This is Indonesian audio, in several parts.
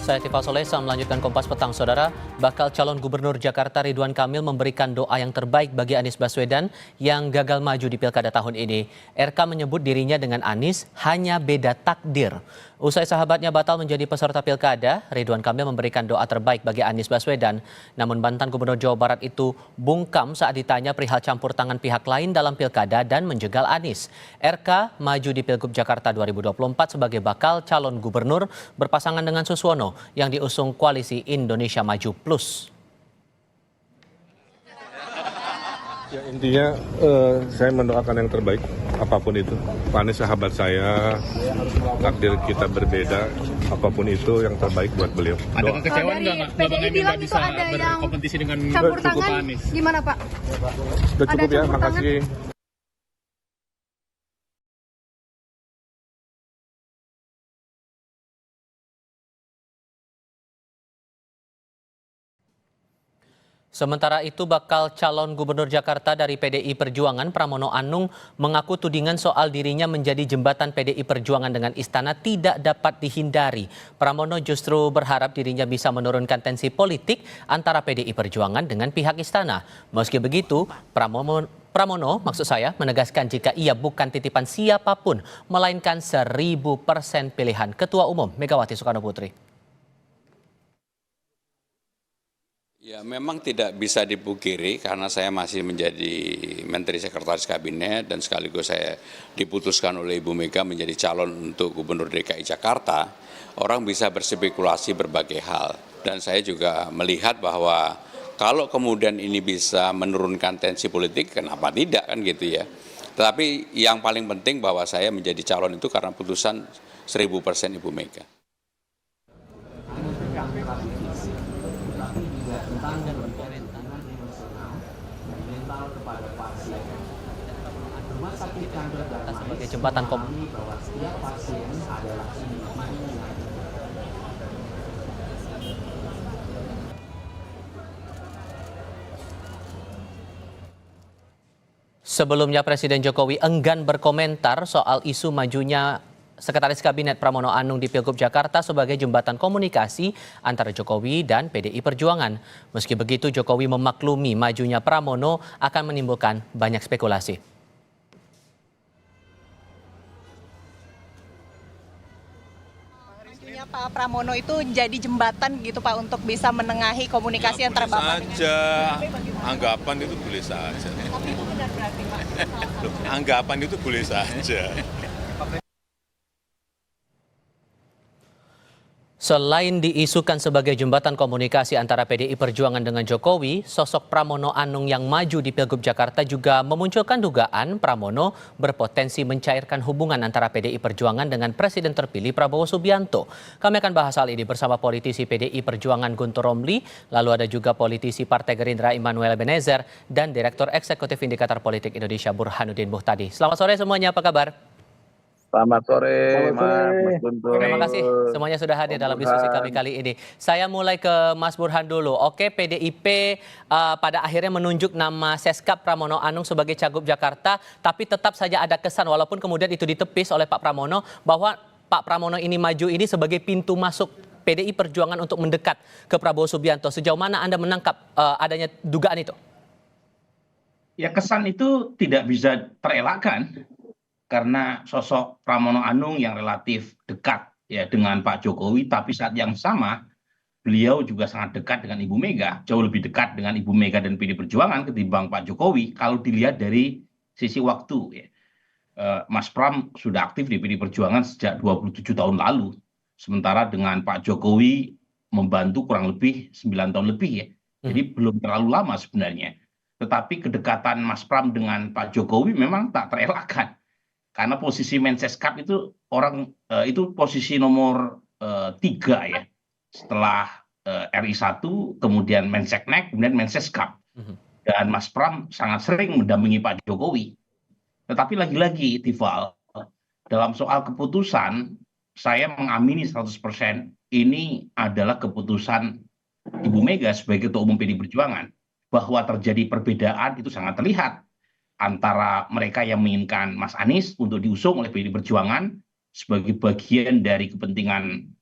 Saya Tifal Solesa melanjutkan Kompas Petang, Saudara. Bakal calon gubernur Jakarta Ridwan Kamil memberikan doa yang terbaik bagi Anies Baswedan yang gagal maju di Pilkada tahun ini. RK menyebut dirinya dengan Anies hanya beda takdir. Usai sahabatnya batal menjadi peserta Pilkada, Ridwan Kamil memberikan doa terbaik bagi Anies Baswedan. Namun mantan Gubernur Jawa Barat itu bungkam saat ditanya perihal campur tangan pihak lain dalam Pilkada dan menjegal Anies. RK maju di Pilgub Jakarta 2024 sebagai bakal calon gubernur berpasangan dengan Suswono yang diusung Koalisi Indonesia Maju Plus. Ya, intinya saya mendoakan yang terbaik apapun itu. Pak Anies sahabat saya, takdir kita berbeda, apapun itu yang terbaik buat beliau. Ada kekecewaan nggak Bang Emil nggak bisa berkompetisi dengan campur tangan? Pak Anies? Gimana Pak? Sudah cukup ya, makasih. Sementara itu, bakal calon gubernur Jakarta dari PDI Perjuangan Pramono Anung mengaku tudingan soal dirinya menjadi jembatan PDI Perjuangan dengan Istana tidak dapat dihindari. Pramono justru berharap dirinya bisa menurunkan tensi politik antara PDI Perjuangan dengan pihak Istana. Meski begitu, Pramono maksud saya menegaskan jika ia bukan titipan siapapun, melainkan 1000% pilihan Ketua Umum Megawati Soekarno Putri. Ya, memang tidak bisa dipungkiri karena saya masih menjadi Menteri Sekretaris Kabinet dan sekaligus saya diputuskan oleh Ibu Mega menjadi calon untuk Gubernur DKI Jakarta. Orang bisa berspekulasi berbagai hal dan saya juga melihat bahwa kalau kemudian ini bisa menurunkan tensi politik, kenapa tidak kan gitu ya. Tetapi yang paling penting bahwa saya menjadi calon itu karena putusan 1000% Ibu Mega. Sebagai jembatan Sebelumnya Presiden Jokowi enggan berkomentar soal isu majunya Sekretaris Kabinet Pramono Anung di Pilgub Jakarta sebagai jembatan komunikasi antara Jokowi dan PDI Perjuangan. Meski begitu, Jokowi memaklumi majunya Pramono akan menimbulkan banyak spekulasi. Pak Pramono itu jadi jembatan gitu Pak untuk bisa menengahi komunikasi ya, antara Bapak dengan saja. Anggapan itu boleh saja. Tapi itu benar berarti Pak. Anggapan itu boleh saja. Selain diisukan sebagai jembatan komunikasi antara PDI Perjuangan dengan Jokowi, sosok Pramono Anung yang maju di Pilgub Jakarta juga memunculkan dugaan Pramono berpotensi mencairkan hubungan antara PDI Perjuangan dengan Presiden terpilih Prabowo Subianto. Kami akan bahas hal ini bersama politisi PDI Perjuangan Guntur Romli, lalu ada juga politisi Partai Gerindra Immanuel Ebenezer, dan Direktur Eksekutif Indikator Politik Indonesia Burhanuddin Muhtadi. Selamat sore semuanya, apa kabar? Selamat sore, Mas Guntur. Terima kasih semuanya sudah hadir dalam diskusi kami kali ini. Saya mulai ke Mas Burhan dulu. Oke, PDIP pada akhirnya menunjuk nama Seskap Pramono Anung sebagai Cagup Jakarta, tapi tetap saja ada kesan walaupun kemudian itu ditepis oleh Pak Pramono bahwa Pak Pramono ini maju ini sebagai pintu masuk PDI Perjuangan untuk mendekat ke Prabowo Subianto. Sejauh mana Anda menangkap adanya dugaan itu? Ya, kesan itu tidak bisa terelakkan. Karena sosok Pramono Anung yang relatif dekat ya dengan Pak Jokowi, tapi saat yang sama beliau juga sangat dekat dengan Ibu Mega, jauh lebih dekat dengan Ibu Mega dan PD Perjuangan ketimbang Pak Jokowi kalau dilihat dari sisi waktu ya. Mas Pram sudah aktif di PD Perjuangan sejak 27 tahun lalu, sementara dengan Pak Jokowi membantu kurang lebih 9 tahun lebih ya. Jadi belum terlalu lama sebenarnya. Tetapi kedekatan Mas Pram dengan Pak Jokowi memang tak terelakkan. Karena posisi Menseskap itu itu posisi nomor 3 ya. Setelah RI 1, kemudian Menseknek, kemudian Menseskap. Dan Mas Pram sangat sering mendampingi Pak Jokowi. Tetapi lagi-lagi, Tifal, dalam soal keputusan, saya mengamini 100% ini adalah keputusan Ibu Mega sebagai Ketua Umum PDI Perjuangan. Bahwa terjadi perbedaan itu sangat terlihat antara mereka yang menginginkan Mas Anies untuk diusung oleh PDI Perjuangan sebagai bagian dari kepentingan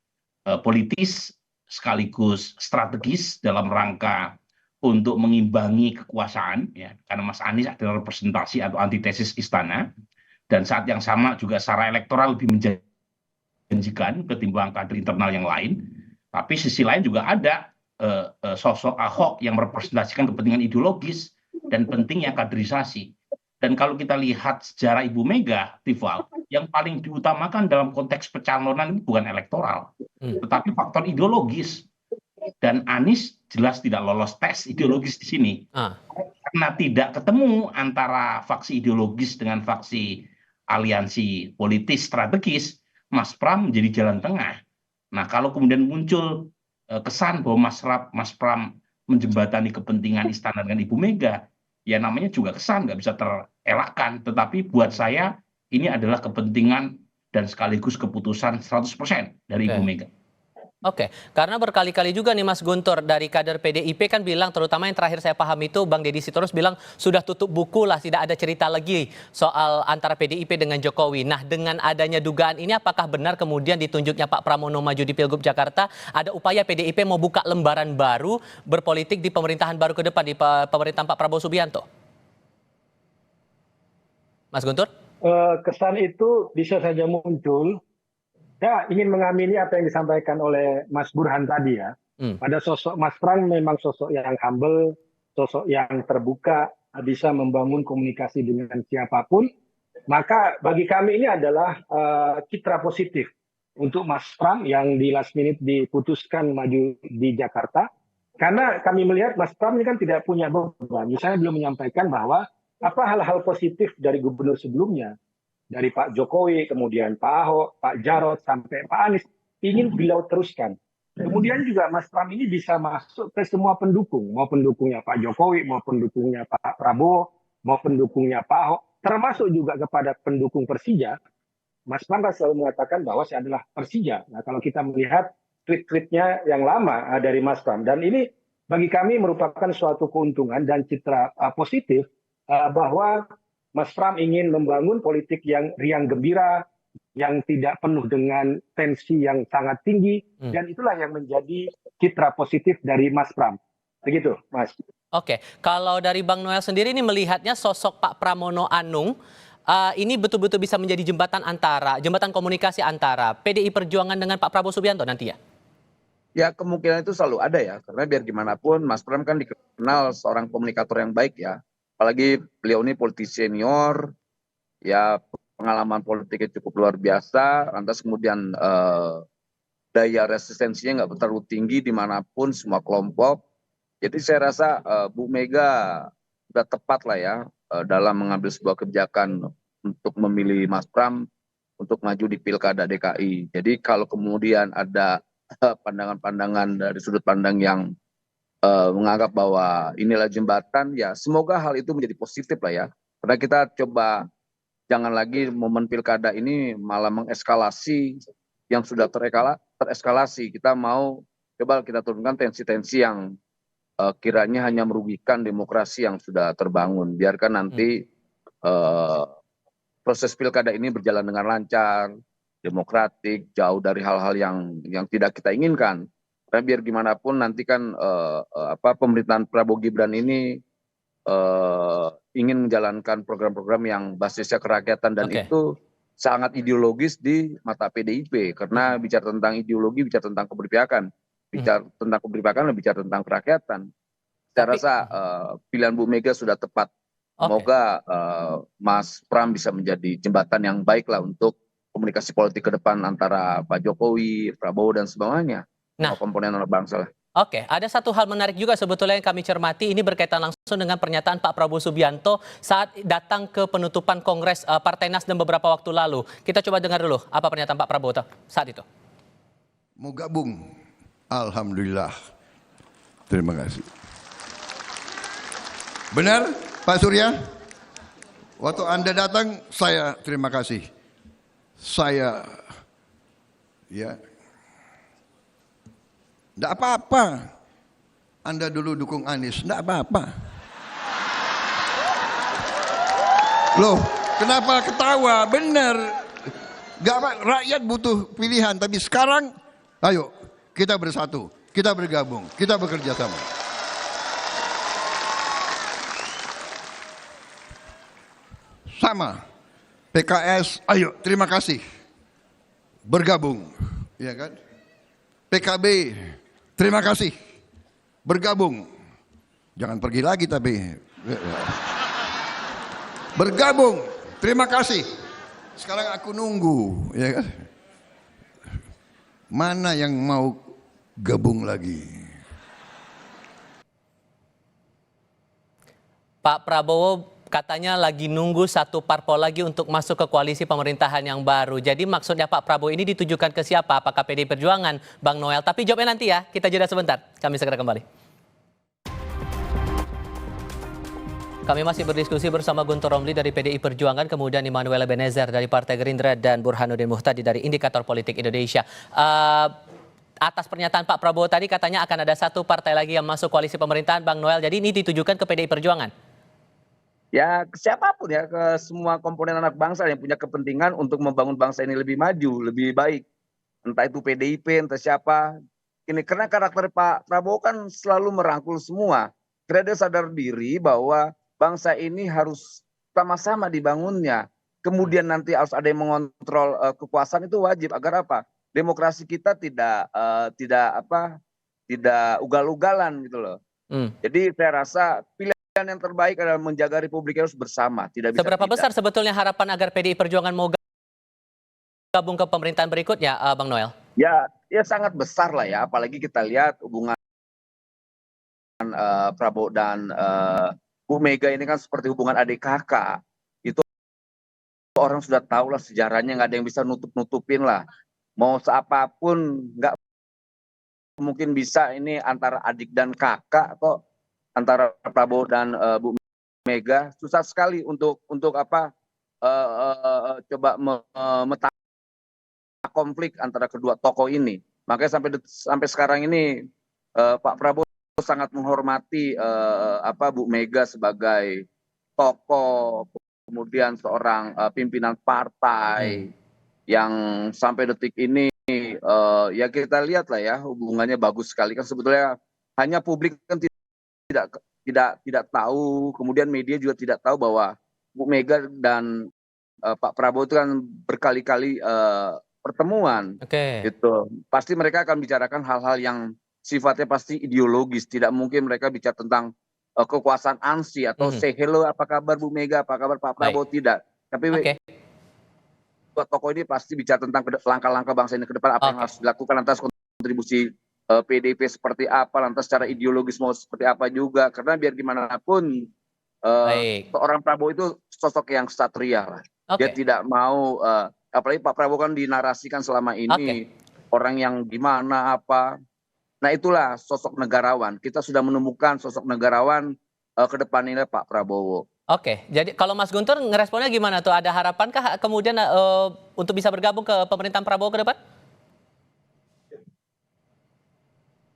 politis sekaligus strategis dalam rangka untuk mengimbangi kekuasaan, ya, karena Mas Anies adalah representasi atau antitesis istana, dan saat yang sama juga secara elektoral lebih menjanjikan ketimbang kader internal yang lain. Tapi sisi lain juga ada sosok Ahok yang merepresentasikan kepentingan ideologis dan pentingnya kaderisasi. Dan kalau kita lihat sejarah Ibu Mega, Tiffal, yang paling diutamakan dalam konteks pencalonan itu bukan elektoral, tetapi faktor ideologis. Dan Anies jelas tidak lolos tes ideologis di sini. Karena tidak ketemu antara faksi ideologis dengan faksi aliansi politis strategis, Mas Pram menjadi jalan tengah. Nah, kalau kemudian muncul kesan bahwa Mas Pram menjembatani kepentingan istana dengan Ibu Mega, ya namanya juga kesan, nggak bisa terelakkan. Tetapi buat saya ini adalah kepentingan dan sekaligus keputusan 100% dari Ibu Mega. Oke, karena berkali-kali juga nih Mas Guntur dari kader PDIP kan bilang, terutama yang terakhir saya paham itu Bang Deddy Sitorus bilang sudah tutup buku lah, tidak ada cerita lagi soal antara PDIP dengan Jokowi. Nah, dengan adanya dugaan ini apakah benar kemudian ditunjuknya Pak Pramono maju di Pilgub Jakarta ada upaya PDIP mau buka lembaran baru berpolitik di pemerintahan baru ke depan, di pemerintahan Pak Prabowo Subianto? Mas Guntur? Kesan itu bisa saja muncul. Saya ingin mengamini apa yang disampaikan oleh Mas Burhan tadi ya. Pada sosok Mas Pram memang sosok yang humble, sosok yang terbuka, bisa membangun komunikasi dengan siapapun. Maka bagi kami ini adalah citra positif untuk Mas Pram yang di last minute diputuskan maju di Jakarta. Karena kami melihat Mas Pram ini kan tidak punya beban. Misalnya belum menyampaikan bahwa apa hal-hal positif dari gubernur sebelumnya, dari Pak Jokowi, kemudian Pak Ahok, Pak Jarod, sampai Pak Anies, ingin beliau teruskan. Kemudian juga Mas Pram ini bisa masuk ke semua pendukung, mau pendukungnya Pak Jokowi, mau pendukungnya Pak Prabowo, mau pendukungnya Pak Ahok, termasuk juga kepada pendukung Persija. Mas Pram selalu mengatakan bahwa saya adalah Persija. Nah, kalau kita melihat tweet-tweetnya yang lama dari Mas Pram, dan ini bagi kami merupakan suatu keuntungan dan citra positif bahwa Mas Pram ingin membangun politik yang riang gembira, yang tidak penuh dengan tensi yang sangat tinggi, dan itulah yang menjadi citra positif dari Mas Pram. Begitu, Mas. Oke, kalau dari Bang Noel sendiri ini melihatnya sosok Pak Pramono Anung, ini betul-betul bisa menjadi jembatan komunikasi antara PDI Perjuangan dengan Pak Prabowo Subianto nanti ya? Ya, kemungkinan itu selalu ada ya, karena biar gimana pun Mas Pram kan dikenal seorang komunikator yang baik ya. Apalagi beliau ini politisi senior, ya pengalaman politiknya cukup luar biasa, lantas kemudian daya resistensinya nggak terlalu tinggi dimanapun semua kelompok. Jadi saya rasa Bu Mega sudah tepat lah ya dalam mengambil sebuah kebijakan untuk memilih Mas Pram untuk maju di Pilkada DKI. Jadi kalau kemudian ada pandangan-pandangan dari sudut pandang yang menganggap bahwa inilah jembatan, ya semoga hal itu menjadi positif lah ya. Karena kita coba jangan lagi momen pilkada ini malah mengeskalasi yang sudah tereskalasi. Kita mau coba kita turunkan tensi-tensi yang kiranya hanya merugikan demokrasi yang sudah terbangun. Biarkan nanti proses pilkada ini berjalan dengan lancar, demokratik, jauh dari hal-hal yang tidak kita inginkan. Karena biar gimana pun nanti kan pemerintahan Prabowo Gibran ini ingin menjalankan program-program yang basisnya kerakyatan dan itu sangat ideologis di mata PDIP. Karena bicara tentang ideologi, bicara tentang keberpihakan, bicara tentang keberpihakan, bicara tentang kerakyatan. Saya rasa pilihan Bu Mega sudah tepat. Semoga Mas Pram bisa menjadi jembatan yang baik lah untuk komunikasi politik ke depan antara Pak Jokowi, Prabowo dan sebagainya. Nah, komponen anak bangsa lah. Oke, ada satu hal menarik juga sebetulnya yang kami cermati, ini berkaitan langsung dengan pernyataan Pak Prabowo Subianto saat datang ke penutupan Kongres Partai Nasdem beberapa waktu lalu. Kita coba dengar dulu apa pernyataan Pak Prabowo saat itu. Mau gabung, alhamdulillah. Terima kasih. Benar, Pak Surya? Waktu Anda datang, saya terima kasih. Saya, ya. Tidak apa-apa. Anda dulu dukung Anies, tidak apa-apa. Loh, kenapa ketawa? Benar. Gak apa, rakyat butuh pilihan, tapi sekarang, ayo kita bersatu, kita bergabung, kita bekerja sama. Sama, PKS, ayo terima kasih, bergabung, ya kan? PKB, terima kasih, bergabung, jangan pergi lagi tapi bergabung, terima kasih. Sekarang aku nunggu, ya kan? Mana yang mau gabung lagi? Pak Prabowo katanya lagi nunggu satu parpol lagi untuk masuk ke koalisi pemerintahan yang baru. Jadi maksudnya Pak Prabowo ini ditujukan ke siapa? Apakah PDI Perjuangan, Bang Noel? Tapi jawabnya nanti ya, kita jeda sebentar. Kami segera kembali. Kami masih berdiskusi bersama Guntur Romli dari PDI Perjuangan, kemudian Immanuel Ebenezer dari Partai Gerindra, dan Burhanuddin Muhtadi dari Indikator Politik Indonesia. Atas pernyataan Pak Prabowo tadi katanya akan ada satu partai lagi yang masuk koalisi pemerintahan, Bang Noel. Jadi ini ditujukan ke PDI Perjuangan? Ya ke siapapun ya, ke semua komponen anak bangsa yang punya kepentingan untuk membangun bangsa ini lebih maju, lebih baik. Entah itu PDIP, entah siapa. Ini karena karakter Pak Prabowo kan selalu merangkul semua. Karena dia sadar diri bahwa bangsa ini harus sama-sama dibangunnya. Kemudian nanti harus ada yang mengontrol kekuasaan, itu wajib agar apa? Demokrasi kita tidak ugal-ugalan gitu loh. Jadi saya rasa pilihan yang terbaik adalah menjaga Republik harus bersama. Tidak bisa Seberapa tidak. besar sebetulnya harapan agar PDI Perjuangan mau gabung ke pemerintahan berikutnya, Bang Noel? Ya sangat besar lah ya. Apalagi kita lihat hubungan Prabowo dan Bu Mega ini kan seperti hubungan adik kakak. Itu orang sudah tahu lah sejarahnya, nggak ada yang bisa nutup-nutupin lah. Mau seapapun nggak mungkin bisa ini antara adik dan kakak kok. Antara Prabowo dan Bu Mega susah sekali untuk apa coba memecah konflik antara kedua tokoh ini. Makanya sampai sekarang ini Pak Prabowo sangat menghormati Bu Mega sebagai tokoh, kemudian seorang pimpinan partai yang sampai detik ini ya kita lihat lah ya hubungannya bagus sekali. Kan sebetulnya hanya publik kan tidak tahu, kemudian media juga tidak tahu bahwa Bu Mega dan Pak Prabowo itu kan berkali-kali pertemuan. Gitu. Pasti mereka akan bicarakan hal-hal yang sifatnya pasti ideologis. Tidak mungkin mereka bicara tentang kekuasaan ANSI atau say hello, apa kabar Bu Mega, apa kabar Pak Prabowo, tidak. Tapi dua tokoh ini pasti bicara tentang langkah-langkah bangsa ini ke depan, apa yang harus dilakukan atas kontribusi PDIP seperti apa, lantas secara ideologis mau seperti apa juga. Karena biar gimana pun seorang Prabowo itu sosok yang satria lah. Dia tidak mau, apalagi Pak Prabowo kan dinarasikan selama ini orang yang gimana apa. Nah itulah sosok negarawan. Kita sudah menemukan sosok negarawan ke depan ini Pak Prabowo. Jadi kalau Mas Guntur ngeresponnya gimana tuh? Ada harapankah kemudian untuk bisa bergabung ke pemerintahan Prabowo ke depan?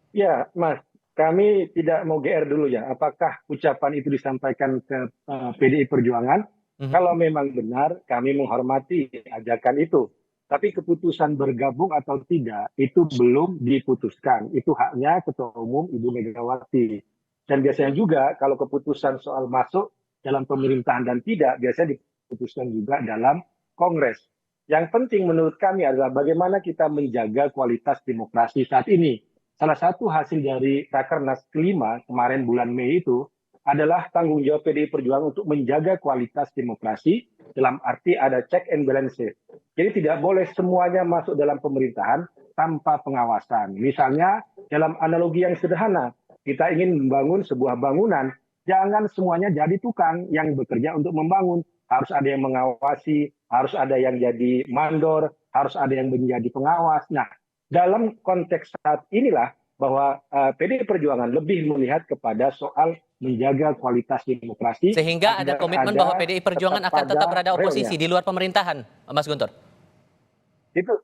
Ya, Mas, kami tidak mau GR dulu ya. Apakah ucapan itu disampaikan ke PDI Perjuangan? Kalau memang benar, kami menghormati ajakan itu. Tapi keputusan bergabung atau tidak, itu belum diputuskan. Itu haknya Ketua Umum Ibu Megawati. Dan biasanya juga kalau keputusan soal masuk dalam pemerintahan dan tidak, biasanya diputuskan juga dalam Kongres. Yang penting menurut kami adalah bagaimana kita menjaga kualitas demokrasi saat ini. Salah satu hasil dari Rakernas kelima kemarin bulan Mei itu adalah tanggung jawab PDI Perjuangan untuk menjaga kualitas demokrasi dalam arti ada check and balances. Jadi tidak boleh semuanya masuk dalam pemerintahan tanpa pengawasan. Misalnya dalam analogi yang sederhana, kita ingin membangun sebuah bangunan, jangan semuanya jadi tukang yang bekerja untuk membangun. Harus ada yang mengawasi, harus ada yang jadi mandor, harus ada yang menjadi pengawas. Nah, dalam konteks saat inilah bahwa PDI Perjuangan lebih melihat kepada soal menjaga kualitas demokrasi. Sehingga ada komitmen bahwa PDI Perjuangan akan tetap berada oposisi di luar pemerintahan, Mas Guntur?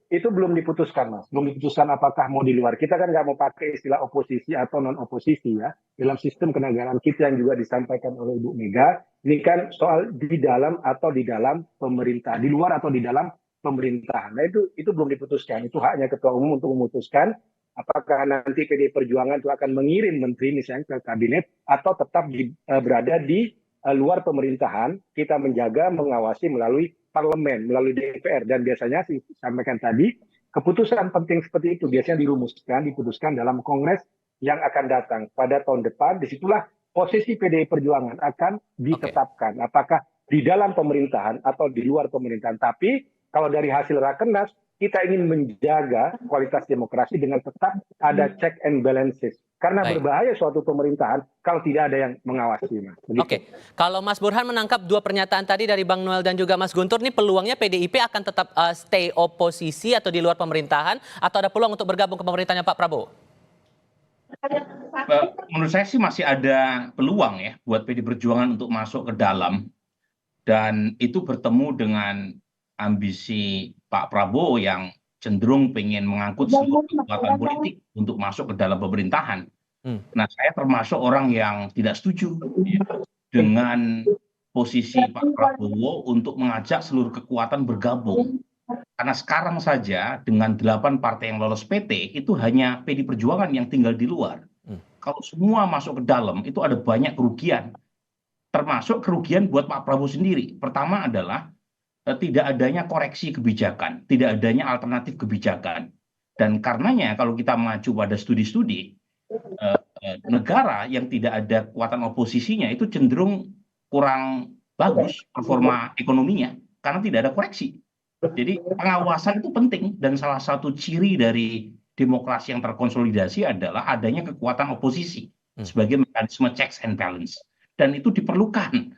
Itu belum diputuskan, Mas. Belum diputuskan apakah mau di luar. Kita kan nggak mau pakai istilah oposisi atau non-oposisi ya. Dalam sistem kenegaraan kita yang juga disampaikan oleh Ibu Mega, ini kan soal di dalam atau di dalam pemerintah, di luar atau di dalam pemerintahan. Nah itu belum diputuskan. Itu haknya Ketua Umum untuk memutuskan. apakah nanti PDI Perjuangan itu akan mengirim menteri misalnya ke kabinet atau tetap berada di luar pemerintahan, kita menjaga, mengawasi melalui parlemen, melalui DPR. Dan biasanya sampaikan tadi, keputusan penting seperti itu biasanya diputuskan dalam kongres yang akan datang pada tahun depan. Disitulah posisi PDI Perjuangan akan ditetapkan. Apakah di dalam pemerintahan atau di luar pemerintahan. Tapi kalau dari hasil Rakernas, kita ingin menjaga kualitas demokrasi dengan tetap ada check and balances. Karena berbahaya suatu pemerintahan kalau tidak ada yang mengawasi. Oke, kalau Mas Burhan menangkap dua pernyataan tadi dari Bang Noel dan juga Mas Guntur, nih peluangnya PDIP akan tetap stay oposisi atau di luar pemerintahan, atau ada peluang untuk bergabung ke pemerintahnya Pak Prabowo? Menurut saya sih masih ada peluang ya buat PDI Perjuangan untuk masuk ke dalam, dan itu bertemu dengan ambisi Pak Prabowo yang cenderung pengen mengangkut seluruh kekuatan politik untuk masuk ke dalam pemerintahan. Nah, saya termasuk orang yang tidak setuju ya, dengan posisi Pak Prabowo untuk mengajak seluruh kekuatan bergabung. Karena sekarang saja dengan 8 partai yang lolos PT, itu hanya PDI Perjuangan yang tinggal di luar. Kalau semua masuk ke dalam, itu ada banyak kerugian. Termasuk kerugian buat Pak Prabowo sendiri. Pertama adalah tidak adanya koreksi kebijakan, tidak adanya alternatif kebijakan. Dan karenanya kalau kita maju pada studi-studi, negara yang tidak ada kekuatan oposisinya itu cenderung kurang bagus performa ekonominya, karena tidak ada koreksi. Jadi pengawasan itu penting, dan salah satu ciri dari demokrasi yang terkonsolidasi adalah adanya kekuatan oposisi sebagai mekanisme checks and balance. Dan itu diperlukan.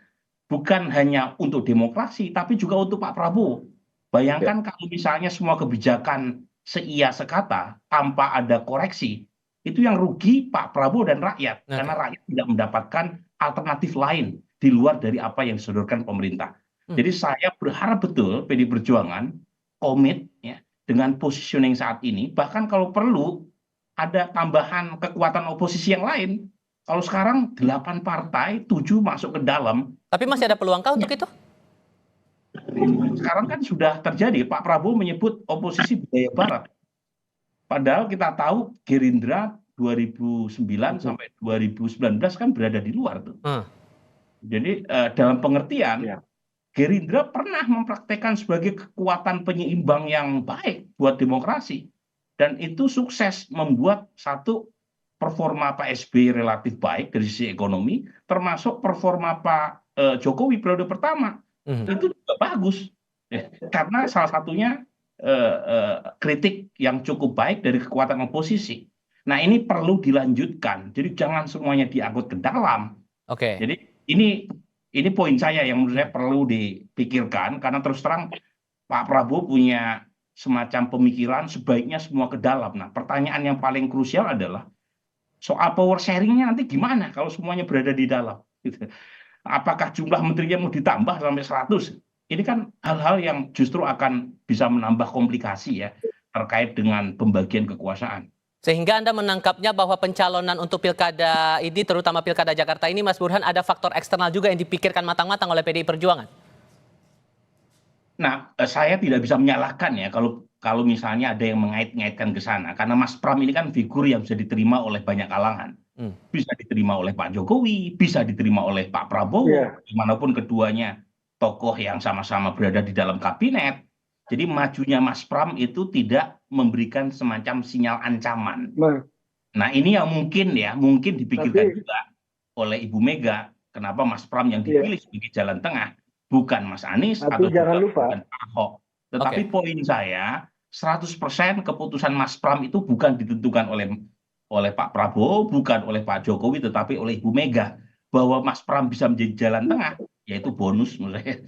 Bukan hanya untuk demokrasi, tapi juga untuk Pak Prabowo. Bayangkan kalau misalnya semua kebijakan seia sekata, tanpa ada koreksi, itu yang rugi Pak Prabowo dan rakyat. Karena rakyat tidak mendapatkan alternatif lain di luar dari apa yang disodorkan pemerintah. Jadi saya berharap betul PDI Perjuangan komit ya, dengan positioning saat ini, bahkan kalau perlu ada tambahan kekuatan oposisi yang lain. Kalau sekarang 8 partai, 7 masuk ke dalam. Tapi masih ada peluangkah untuk itu? Sekarang kan sudah terjadi. Pak Prabowo menyebut oposisi budaya barat. Padahal kita tahu Gerindra 2009 sampai 2019 kan berada di luar tuh. Jadi dalam pengertian, Gerindra pernah mempraktekkan sebagai kekuatan penyeimbang yang baik buat demokrasi. Dan itu sukses membuat satu performa Pak SBY relatif baik dari sisi ekonomi, termasuk performa Pak Jokowi periode pertama. Itu juga bagus. Karena salah satunya kritik yang cukup baik dari kekuatan oposisi. Nah, ini perlu dilanjutkan. Jadi jangan semuanya diangkut ke dalam. Jadi ini poin saya yang menurut saya perlu dipikirkan, karena terus terang Pak Prabowo punya semacam pemikiran sebaiknya semua ke dalam. Nah, pertanyaan yang paling krusial adalah soal power sharingnya nanti gimana kalau semuanya berada di dalam. Apakah jumlah menterinya mau ditambah sampai 100? Ini kan hal-hal yang justru akan bisa menambah komplikasi ya terkait dengan pembagian kekuasaan. Sehingga Anda menangkapnya bahwa pencalonan untuk pilkada ini, terutama pilkada Jakarta ini, Mas Burhan, ada faktor eksternal juga yang dipikirkan matang-matang oleh PDI Perjuangan? Nah, saya tidak bisa menyalahkan ya kalau misalnya ada yang mengait-ngaitkan ke sana. Karena Mas Pram ini kan figur yang bisa diterima oleh banyak kalangan. Bisa diterima oleh Pak Jokowi, bisa diterima oleh Pak Prabowo, dimanapun keduanya tokoh yang sama-sama berada di dalam kabinet. Jadi majunya Mas Pram itu tidak memberikan semacam sinyal ancaman. Nah, ini yang mungkin dipikirkan juga oleh Ibu Mega. Kenapa Mas Pram yang dipilih sebagai jalan tengah, bukan Mas Anies atau bukan Pak Ahok. Tetapi poin saya, 100% keputusan Mas Pram itu bukan ditentukan oleh Pak Prabowo, bukan oleh Pak Jokowi, tetapi oleh Ibu Mega. Bahwa Mas Pram bisa menjadi jalan tengah, yaitu bonus menurut saya.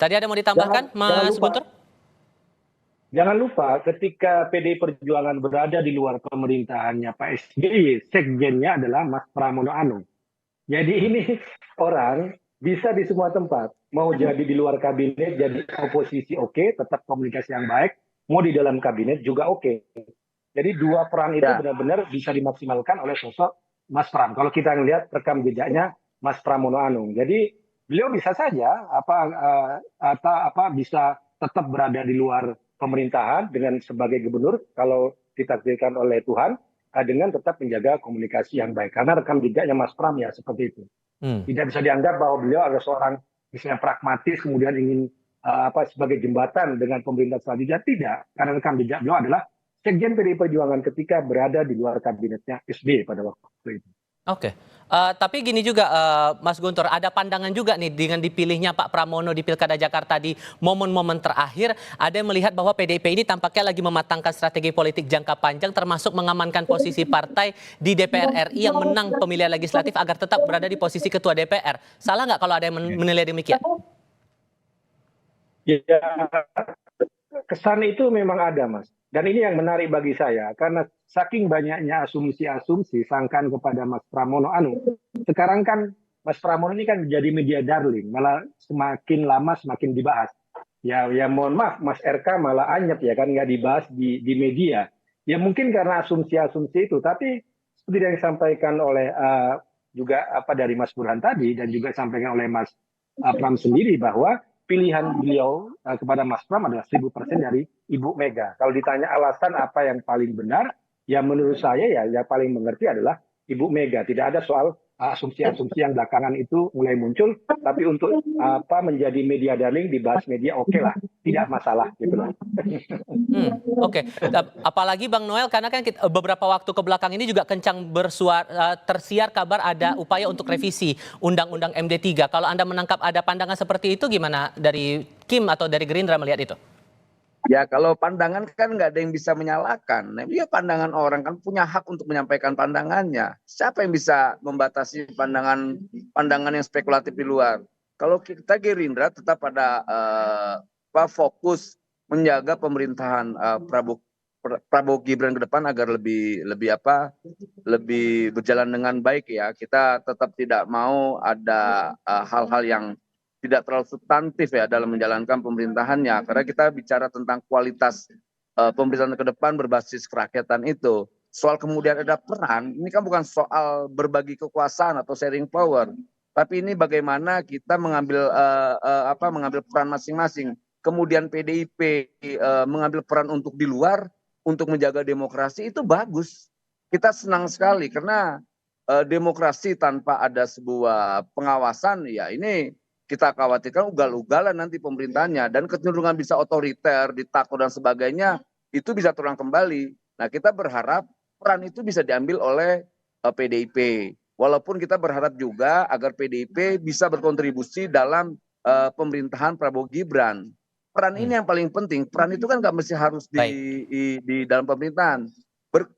Tadi ada mau ditambahkan, Mas Guntur? Jangan lupa ketika PDI Perjuangan berada di luar pemerintahannya Pak SBY, sekjennya adalah Mas Pramono Anung. Jadi ini orang bisa di semua tempat. Mau jadi di luar kabinet, jadi oposisi oke, tetap komunikasi yang baik. Mau di dalam kabinet juga oke. Jadi dua peran itu benar-benar bisa dimaksimalkan oleh sosok Mas Pram. Kalau kita melihat rekam jejaknya Mas Pramono Anung. Jadi beliau bisa saja bisa tetap berada di luar pemerintahan dengan sebagai gubernur kalau ditakdirkan oleh Tuhan dengan tetap menjaga komunikasi yang baik. Karena rekam jejaknya Mas Pram ya seperti itu. Tidak bisa dianggap bahwa beliau adalah seorang misalnya pragmatis kemudian ingin sebagai jembatan dengan pemerintah selanjutnya. Tidak, karena rekam jejak beliau adalah Sekjen PDI Perjuangan ketika berada di luar kabinetnya SBY pada waktu itu. Oke, tapi gini juga Mas Guntur, ada pandangan juga nih dengan dipilihnya Pak Pramono di Pilkada Jakarta di momen-momen terakhir, ada yang melihat bahwa PDIP ini tampaknya lagi mematangkan strategi politik jangka panjang termasuk mengamankan posisi partai di DPR RI yang menang pemilihan legislatif agar tetap berada di posisi ketua DPR. Salah nggak kalau ada yang menilai demikian? Ya, kesan itu memang ada, Mas. Dan ini yang menarik bagi saya, karena saking banyaknya asumsi-asumsi sangkaan kepada Mas Pramono Anung. Sekarang kan Mas Pramono ini kan menjadi media darling, malah semakin lama semakin dibahas. Ya mohon maaf, Mas RK malah anyep ya kan, nggak dibahas di media. Ya mungkin karena asumsi-asumsi itu, tapi seperti yang disampaikan oleh juga dari Mas Burhan tadi, dan juga disampaikan oleh Mas Pram sendiri bahwa pilihan beliau kepada Mas Pram adalah 1000% dari Ibu Mega. Kalau ditanya alasan apa yang paling benar, ya menurut saya ya paling mengerti adalah Ibu Mega. Tidak ada soal asumsi-asumsi yang belakangan itu mulai muncul, tapi untuk menjadi media darling dibahas media oke lah, tidak masalah gitu lah. Oke. Apalagi Bang Noel, karena kan beberapa waktu ke belakang ini juga kencang tersiar kabar ada upaya untuk revisi Undang-Undang MD3. Kalau Anda menangkap ada pandangan seperti itu, gimana dari Kim atau dari Gerindra melihat itu? Ya kalau pandangan kan nggak ada yang bisa menyalahkan. Nah, ya pandangan orang kan punya hak untuk menyampaikan pandangannya. Siapa yang bisa membatasi pandangan yang spekulatif di luar? Kalau kita Gerindra tetap pada fokus menjaga pemerintahan Prabowo Gibran ke depan agar lebih berjalan dengan baik ya. Kita tetap tidak mau ada hal-hal yang tidak terlalu substantif ya dalam menjalankan pemerintahannya, karena kita bicara tentang kualitas pemerintahan ke depan berbasis kerakyatan itu. Soal kemudian ada peran, ini kan bukan soal berbagi kekuasaan atau sharing power, tapi ini bagaimana kita mengambil peran masing-masing. Kemudian PDIP mengambil peran untuk di luar untuk menjaga demokrasi, itu bagus. Kita senang sekali karena demokrasi tanpa ada sebuah pengawasan ya ini kita khawatirkan ugal-ugalan nanti pemerintahnya, dan kecenderungan bisa otoriter, ditakur dan sebagainya, itu bisa terulang kembali. Nah kita berharap peran itu bisa diambil oleh PDIP. Walaupun kita berharap juga agar PDIP bisa berkontribusi dalam pemerintahan Prabowo Gibran. Peran ini yang paling penting. Peran itu kan nggak mesti harus di dalam pemerintahan.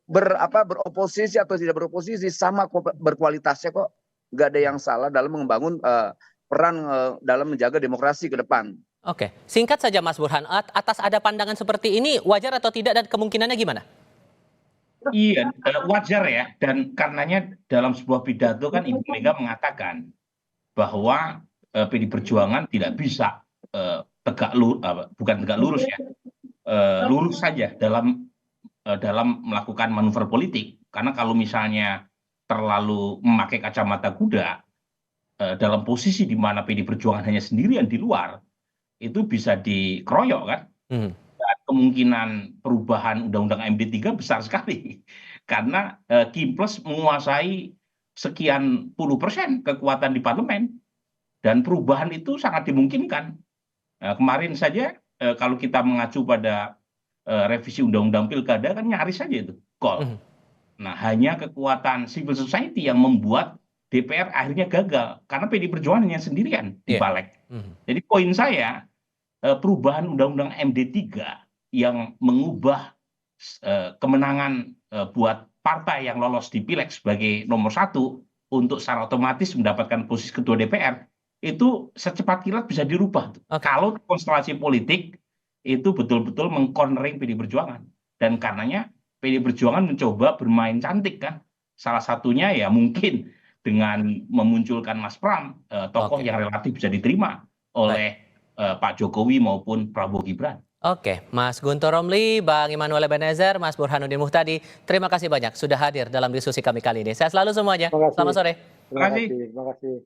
Beroposisi atau tidak beroposisi sama berkualitasnya kok. Nggak ada yang salah dalam membangun peran dalam menjaga demokrasi ke depan. Oke, singkat saja Mas Burhan, atas ada pandangan seperti ini wajar atau tidak dan kemungkinannya gimana? Iya, wajar ya, dan karenanya dalam sebuah pidato kan Ibu Mega mengatakan bahwa PDI Perjuangan tidak bisa bukan tegak lurus ya, lurus saja dalam melakukan manuver politik, karena kalau misalnya terlalu memakai kacamata kuda dalam posisi di mana PDI Perjuangan hanya sendirian di luar, itu bisa dikeroyok kan. Dan kemungkinan perubahan Undang-Undang MD3 besar sekali. Karena Kim Plus menguasai sekian puluh % kekuatan di parlemen. Dan perubahan itu sangat dimungkinkan. Kemarin saja kalau kita mengacu pada revisi Undang-Undang Pilkada kan nyaris saja itu gol. Nah hanya kekuatan civil society yang membuat DPR akhirnya gagal karena PDI Perjuangan hanya sendirian di balik. Jadi poin saya perubahan Undang-Undang MD3 yang mengubah kemenangan buat partai yang lolos di Pileg sebagai nomor 1 untuk secara otomatis mendapatkan posisi ketua DPR itu secepat kilat bisa dirubah kalau konstelasi politik itu betul-betul mengcornering PDI Perjuangan, dan karenanya PDI Perjuangan mencoba bermain cantik kan, salah satunya ya mungkin dengan memunculkan Mas Pram, tokoh yang relatif bisa diterima oleh Pak Jokowi maupun Prabowo Gibran. Oke, Mas Guntur Romli, Bang Immanuel Ebenezer, Mas Burhanuddin Muhtadi, terima kasih banyak sudah hadir dalam diskusi kami kali ini. Sehat selalu semuanya. Selamat sore. Terima kasih.